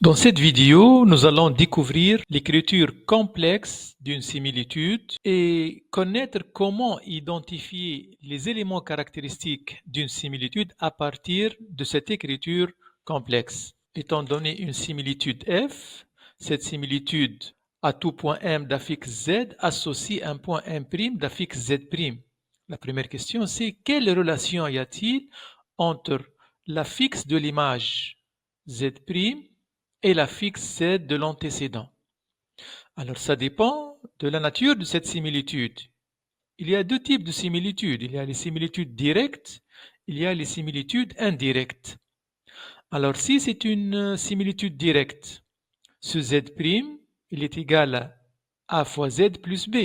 Dans cette vidéo, nous allons découvrir l'écriture complexe d'une similitude et connaître comment identifier les éléments caractéristiques d'une similitude à partir de cette écriture complexe. Étant donné une similitude F, cette similitude à tout point M d'affixe Z associe un point M' d'affixe Z'. La première question, c'est quelle relation y a-t-il entre l'affixe de l'image Z' et l'affixe Z de l'antécédent? Alors, ça dépend de la nature de cette similitude. Il y a deux types de similitudes. Il y a les similitudes directes, il y a les similitudes indirectes. Alors, si c'est une similitude directe, ce Z', il est égal à A fois Z plus B.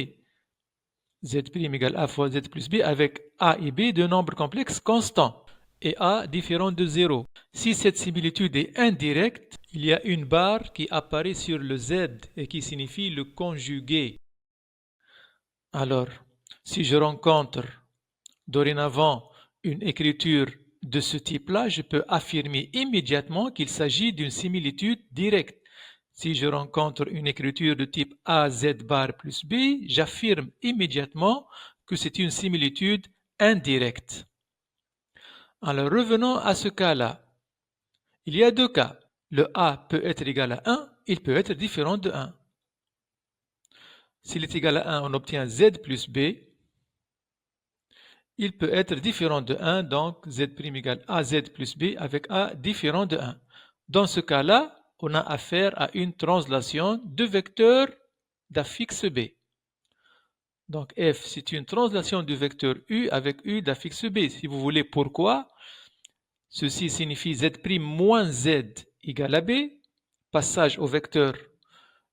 Z' égale A fois Z plus B avec A et B deux nombres complexes constants et A différent de 0. Si cette similitude est indirecte, il y a une barre qui apparaît sur le Z et qui signifie le conjugué. Alors, si je rencontre dorénavant une écriture de ce type-là, je peux affirmer immédiatement qu'il s'agit d'une similitude directe. Si je rencontre une écriture de type AZ bar plus B, j'affirme immédiatement que c'est une similitude indirecte. Alors revenons à ce cas-là. Il y a deux cas. Le A peut être égal à 1, il peut être différent de 1. S'il est égal à 1, on obtient Z plus B. Il peut être différent de 1, donc Z' égale AZ plus B avec A différent de 1. Dans ce cas-là, on a affaire à une translation de vecteur d'affixe B. Donc F, c'est une translation du vecteur U avec U d'affixe B. Si vous voulez, pourquoi? Ceci signifie Z' moins Z égale à B, passage au vecteur,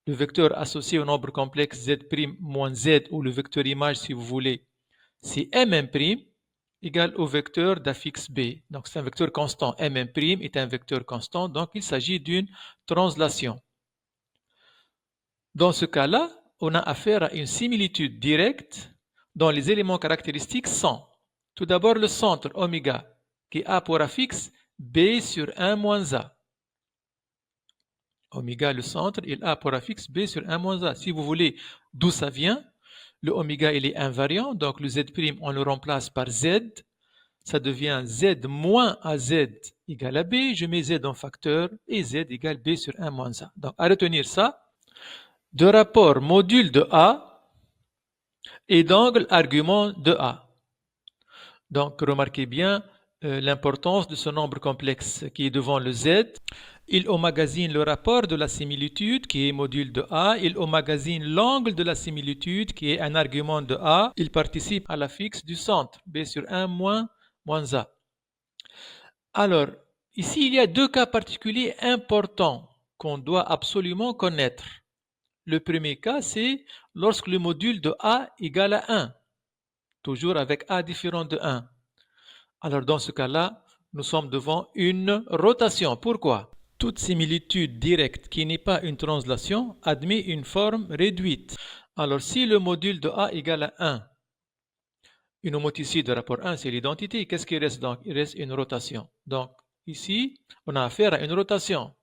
le vecteur associé au nombre complexe Z' moins Z, ou le vecteur image si vous voulez, c'est M' égale au vecteur d'affixe B. Donc c'est un vecteur constant. M' est un vecteur constant, donc il s'agit d'une translation. Dans ce cas-là, on a affaire à une similitude directe dont les éléments caractéristiques sont tout d'abord le centre oméga qui a pour affixe B sur 1 moins A. Oméga, le centre, il a pour affixe B sur 1 moins A. Si vous voulez d'où ça vient, le oméga il est invariant, donc le Z' on le remplace par Z. Ça devient Z moins AZ égale à B. Je mets Z en facteur et Z égale B sur 1 moins A. Donc à retenir ça, de rapport module de A et d'angle argument de A. Donc remarquez bien l'importance de ce nombre complexe qui est devant le Z. Il emmagasine le rapport de la similitude qui est module de A. Il emmagasine l'angle de la similitude qui est un argument de A. Il participe à l'affixe du centre, B sur 1 moins A. Alors, ici, il y a deux cas particuliers importants qu'on doit absolument connaître. Le premier cas, c'est lorsque le module de A égale à 1, toujours avec A différent de 1. Alors, dans ce cas-là, nous sommes devant une rotation. Pourquoi? Toute similitude directe qui n'est pas une translation admet une forme réduite. Alors, si le module de A égale à 1, une homoticide de rapport 1, c'est l'identité. Qu'est-ce qui reste donc? Il reste une rotation. Donc, ici, on a affaire à une rotation.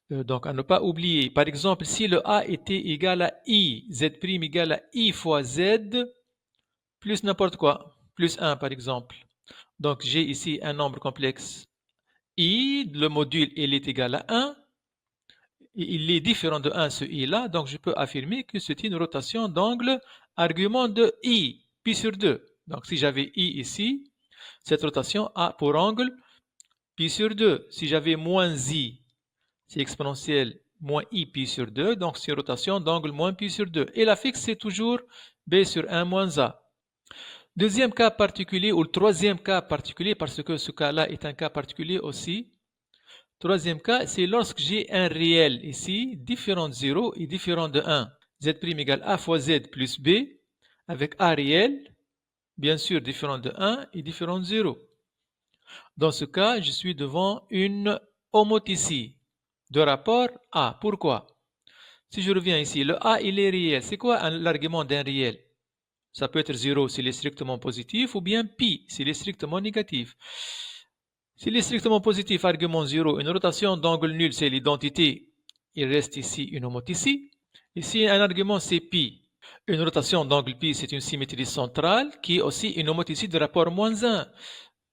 Donc, à ne pas oublier. Par exemple, si le A était égal à I, Z' égale à I fois Z, plus n'importe quoi, plus 1 par exemple. Donc, j'ai ici un nombre complexe I, le module il est égal à 1, et il est différent de 1 ce I-là, donc je peux affirmer que c'est une rotation d'angle argument de I, pi sur 2. Donc, si j'avais I ici, cette rotation a pour angle pi sur 2. Si j'avais moins I, c'est exponentielle moins I pi sur 2, donc c'est une rotation d'angle moins pi sur 2. Et la fixe, c'est toujours B sur 1 moins A. Deuxième cas particulier, ou le troisième cas particulier, parce que ce cas-là est un cas particulier aussi. Troisième cas, c'est lorsque j'ai un réel ici, différent de 0 et différent de 1. Z' égale A fois Z plus B, avec A réel, bien sûr différent de 1 et différent de 0. Dans ce cas, je suis devant une homoticide de rapport A. Pourquoi? Si je reviens ici, le A il est réel. C'est quoi l'argument d'un réel? Ça peut être 0 s'il est strictement positif ou bien pi s'il est strictement négatif. S'il est strictement positif, argument 0, une rotation d'angle nul, c'est l'identité. Il reste ici une homothétie. Ici, un argument, c'est pi. Une rotation d'angle pi, c'est une symétrie centrale qui est aussi une homothétie de rapport -1.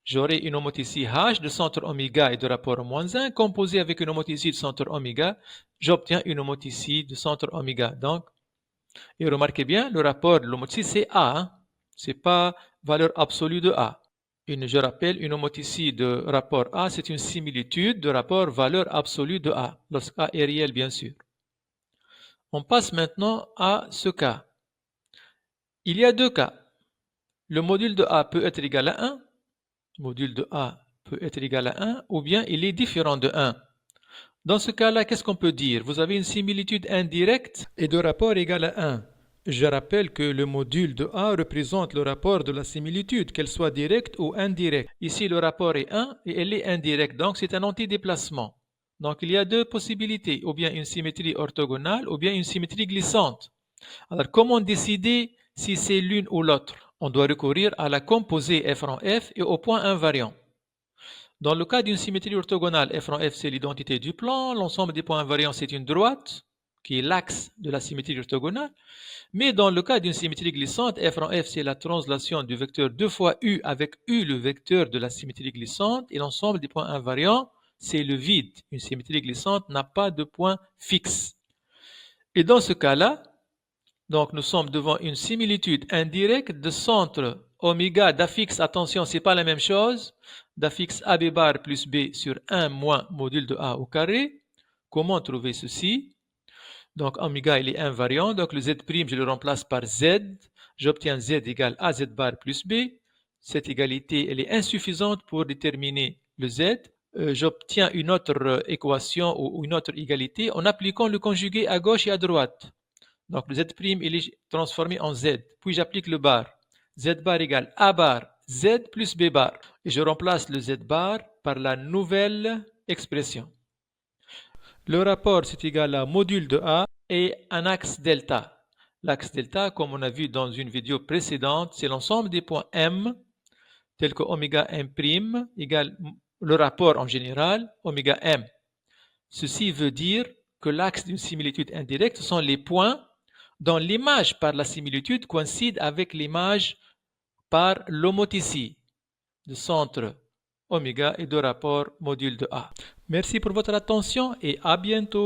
J'aurai une homothétie H de centre oméga et de rapport -1 composée avec une homothétie de centre oméga. J'obtiens une homothétie de centre oméga. Donc, et remarquez bien, le rapport de l'homothétie, c'est A. Hein? Ce n'est pas valeur absolue de A. Je rappelle, une homothétie de rapport A, c'est une similitude de rapport valeur absolue de A, lorsque A est réel, bien sûr. On passe maintenant à ce cas. Il y a deux cas. Le module de A peut être égal à 1. Module de A peut être égal à 1, ou bien il est différent de 1. Dans ce cas-là, qu'est-ce qu'on peut dire? Vous avez une similitude indirecte et de rapport égal à 1. Je rappelle que le module de A représente le rapport de la similitude, qu'elle soit directe ou indirecte. Ici, le rapport est 1 et elle est indirecte, donc c'est un antidéplacement. Donc il y a deux possibilités, ou bien une symétrie orthogonale, ou bien une symétrie glissante. Alors comment décider si c'est l'une ou l'autre? On doit recourir à la composée f rang f et au point invariant. Dans le cas d'une symétrie orthogonale, f rang f c'est l'identité du plan, l'ensemble des points invariants c'est une droite, qui est l'axe de la symétrie orthogonale. Mais dans le cas d'une symétrie glissante, f rang f c'est la translation du vecteur 2 fois u avec u le vecteur de la symétrie glissante, et l'ensemble des points invariants c'est le vide. Une symétrie glissante n'a pas de point fixe. Et dans ce cas-là, donc nous sommes devant une similitude indirecte de centre oméga d'affixe, attention, c'est pas la même chose, d'affixe AB bar plus B sur 1 moins module de A au carré. Comment trouver ceci? Donc oméga il est invariant, donc le Z' je le remplace par Z, j'obtiens Z égale AZ bar plus B. Cette égalité elle est insuffisante pour déterminer le Z. J'obtiens une autre équation ou une autre égalité en appliquant le conjugué à gauche et à droite. Donc le Z' il est transformé en Z. Puis j'applique le bar. Z bar égale A bar Z plus B bar. Et je remplace le Z bar par la nouvelle expression. Le rapport c'est égal à module de A et un axe delta. L'axe delta, comme on a vu dans une vidéo précédente, c'est l'ensemble des points M, tels que oméga M' égale le rapport en général, oméga M. Ceci veut dire que l'axe d'une similitude indirecte sont les points dont l'image par la similitude coïncide avec l'image par l'homothétie de centre oméga et de rapport module de A. Merci pour votre attention et à bientôt.